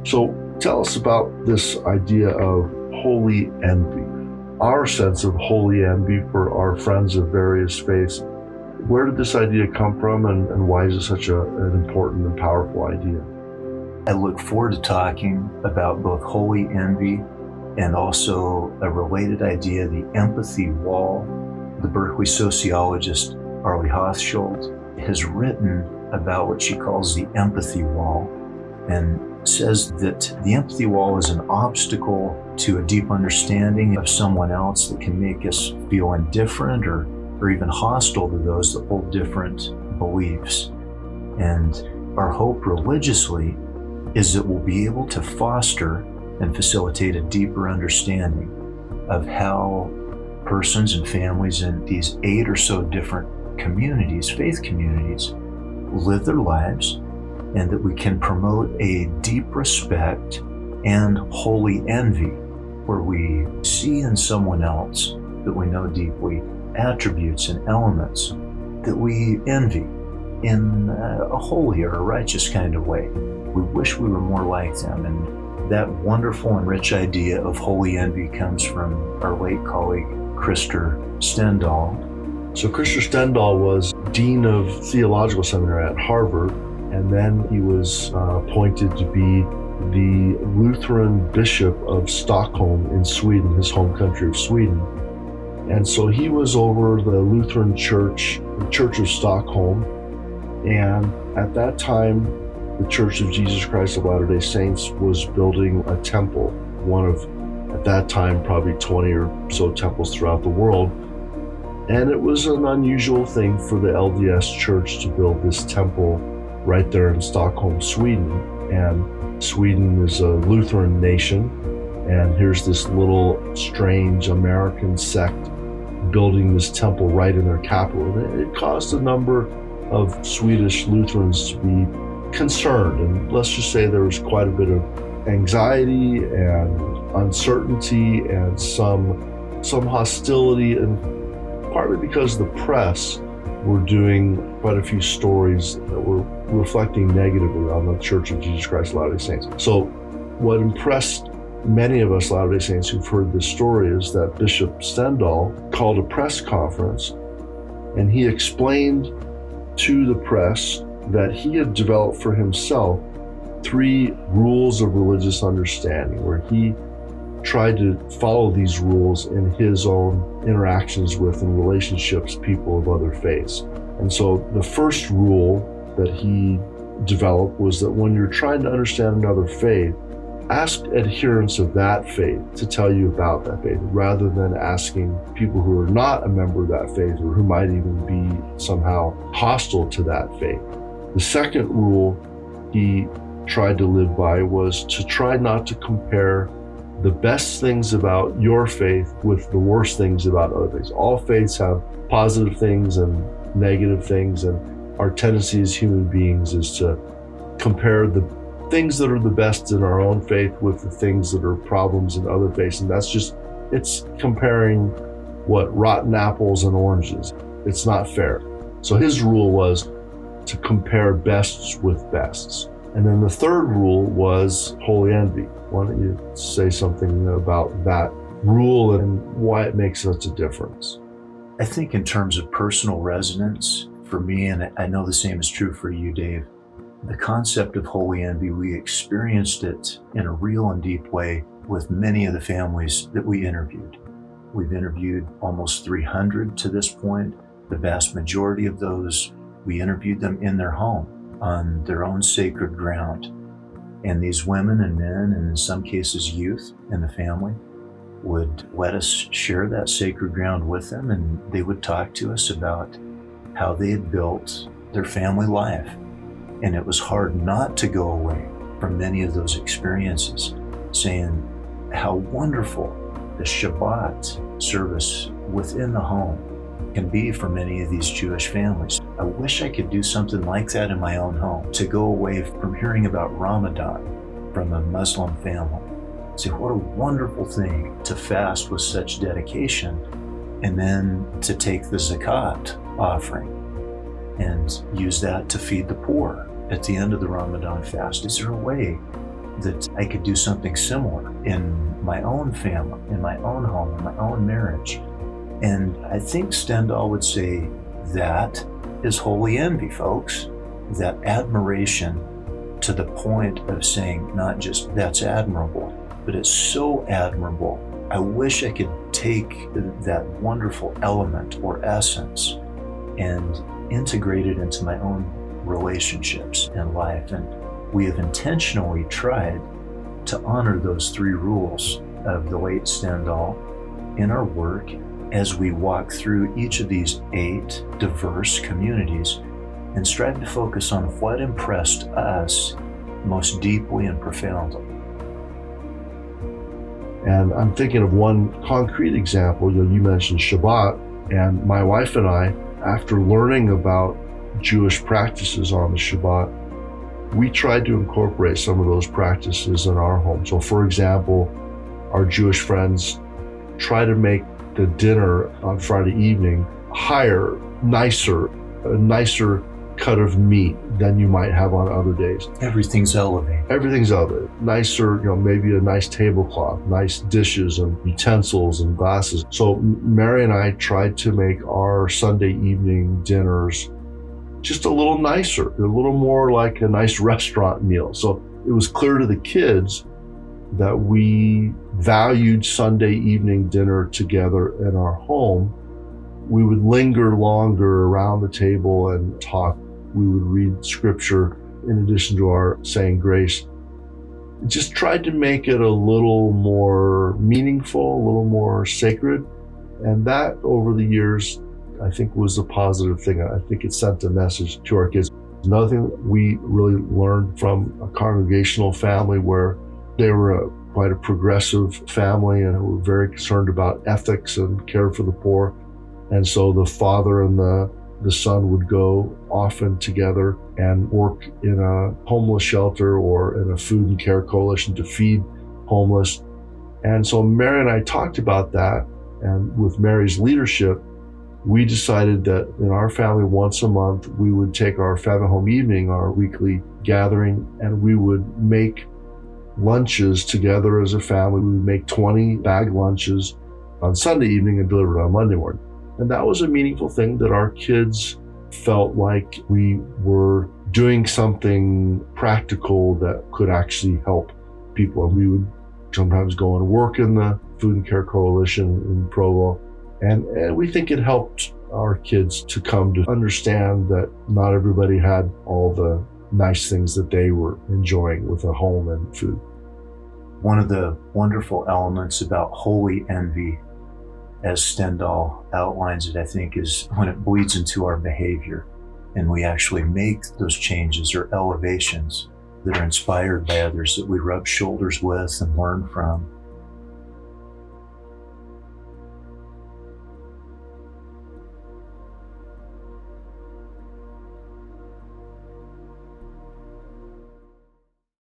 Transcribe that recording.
So tell us about this idea of holy envy. Our sense of holy envy for our friends of various faiths. Where did this idea come from, and why is it such an important and powerful idea? I look forward to talking about both holy envy and also a related idea, the empathy wall. The Berkeley sociologist Arlie Hochschild has written about what she calls the empathy wall, and says that the empathy wall is an obstacle to a deep understanding of someone else that can make us feel indifferent or even hostile to those that hold different beliefs. And our hope religiously is that we'll be able to foster and facilitate a deeper understanding of how persons and families in these 8 or so different communities, faith communities, live their lives, and that we can promote a deep respect and holy envy, where we see in someone else that we know deeply attributes and elements that we envy in a holy or a righteous kind of way. We wish we were more like them, and that wonderful and rich idea of holy envy comes from our late colleague, Krister Stendahl. So Krister Stendahl was Dean of Theological Seminary at Harvard, and then he was appointed to be the Lutheran Bishop of Stockholm in Sweden, his home country of Sweden. And so he was over the Lutheran Church, the Church of Stockholm, and at that time, the Church of Jesus Christ of Latter-day Saints was building a temple, one of, at that time, probably 20 or so temples throughout the world. And it was an unusual thing for the LDS Church to build this temple right there in Stockholm, Sweden. And Sweden is a Lutheran nation, and here's this little strange American sect building this temple right in their capital. And it caused a number of Swedish Lutherans to be concerned, and let's just say there was quite a bit of anxiety and uncertainty and some hostility, and partly because the press were doing quite a few stories that were reflecting negatively on the Church of Jesus Christ of Latter-day Saints. So what impressed many of us Latter-day Saints who've heard this story is that Bishop Stendahl called a press conference, and he explained to the press that he had developed for himself 3 rules of religious understanding, where he tried to follow these rules in his own interactions with and relationships people of other faiths. And so the first rule that he developed was that when you're trying to understand another faith, ask adherents of that faith to tell you about that faith, rather than asking people who are not a member of that faith or who might even be somehow hostile to that faith. The second rule he tried to live by was to try not to compare the best things about your faith with the worst things about other faiths. All faiths have positive things and negative things, and our tendency as human beings is to compare the things that are the best in our own faith with the things that are problems in other faiths. And it's comparing rotten apples and oranges. It's not fair. So his rule was to compare bests with bests. And then the third rule was holy envy. Why don't you say something about that rule and why it makes such a difference? I think in terms of personal resonance, for me, and I know the same is true for you, Dave, the concept of holy envy, we experienced it in a real and deep way with many of the families that we interviewed. We've interviewed almost 300 to this point. The vast majority of those, we interviewed them in their home, on their own sacred ground. And these women and men, and in some cases youth in the family, would let us share that sacred ground with them, and they would talk to us about how they had built their family life. And it was hard not to go away from many of those experiences, saying how wonderful the Shabbat service within the home can be for many of these Jewish families. I wish I could do something like that in my own home, to go away from hearing about Ramadan from a Muslim family. Say, what a wonderful thing to fast with such dedication, and then to take the zakat offering and use that to feed the poor at the end of the Ramadan fast. Is there a way that I could do something similar in my own family, in my own home, in my own marriage. And I think Stendhal would say that is holy envy, folks. That admiration to the point of saying not just that's admirable, but it's so admirable. I wish I could take that wonderful element or essence and integrate it into my own relationships and life. And we have intentionally tried to honor those 3 rules of the late Stendhal in our work as we walk through each of these 8 diverse communities and strive to focus on what impressed us most deeply and profoundly. And I'm thinking of one concrete example. You mentioned Shabbat, and my wife and I, after learning about Jewish practices on the Shabbat, we tried to incorporate some of those practices in our home. So for example, our Jewish friends try to make the dinner on Friday evening higher, nicer, a nicer cut of meat than you might have on other days. Everything's elevated. Everything's elevated. Nicer, maybe a nice tablecloth, nice dishes and utensils and glasses. So Mary and I tried to make our Sunday evening dinners just a little nicer, a little more like a nice restaurant meal. So it was clear to the kids that we valued Sunday evening dinner together in our home. We would linger longer around the table and talk. We would read scripture in addition to our saying grace. Just tried to make it a little more meaningful, a little more sacred. And that over the years, I think was a positive thing. I think it sent a message to our kids. Another thing that we really learned from a congregational family where they were quite a progressive family and were very concerned about ethics and care for the poor. And so the father and the son would go often together and work in a homeless shelter or in a food and care coalition to feed homeless. And so Mary and I talked about that. And with Mary's leadership, we decided that in our family once a month, we would take our family home evening, our weekly gathering, and we would make lunches together as a family. We would make 20 bag lunches on Sunday evening and deliver it on Monday morning. And that was a meaningful thing that our kids felt like we were doing something practical that could actually help people. And we would sometimes go and work in the Food and Care Coalition in Provo. And we think it helped our kids to come to understand that not everybody had all the nice things that they were enjoying with a home and food. One of the wonderful elements about holy envy, as Stendhal outlines it, I think, is when it bleeds into our behavior and we actually make those changes or elevations that are inspired by others that we rub shoulders with and learn from.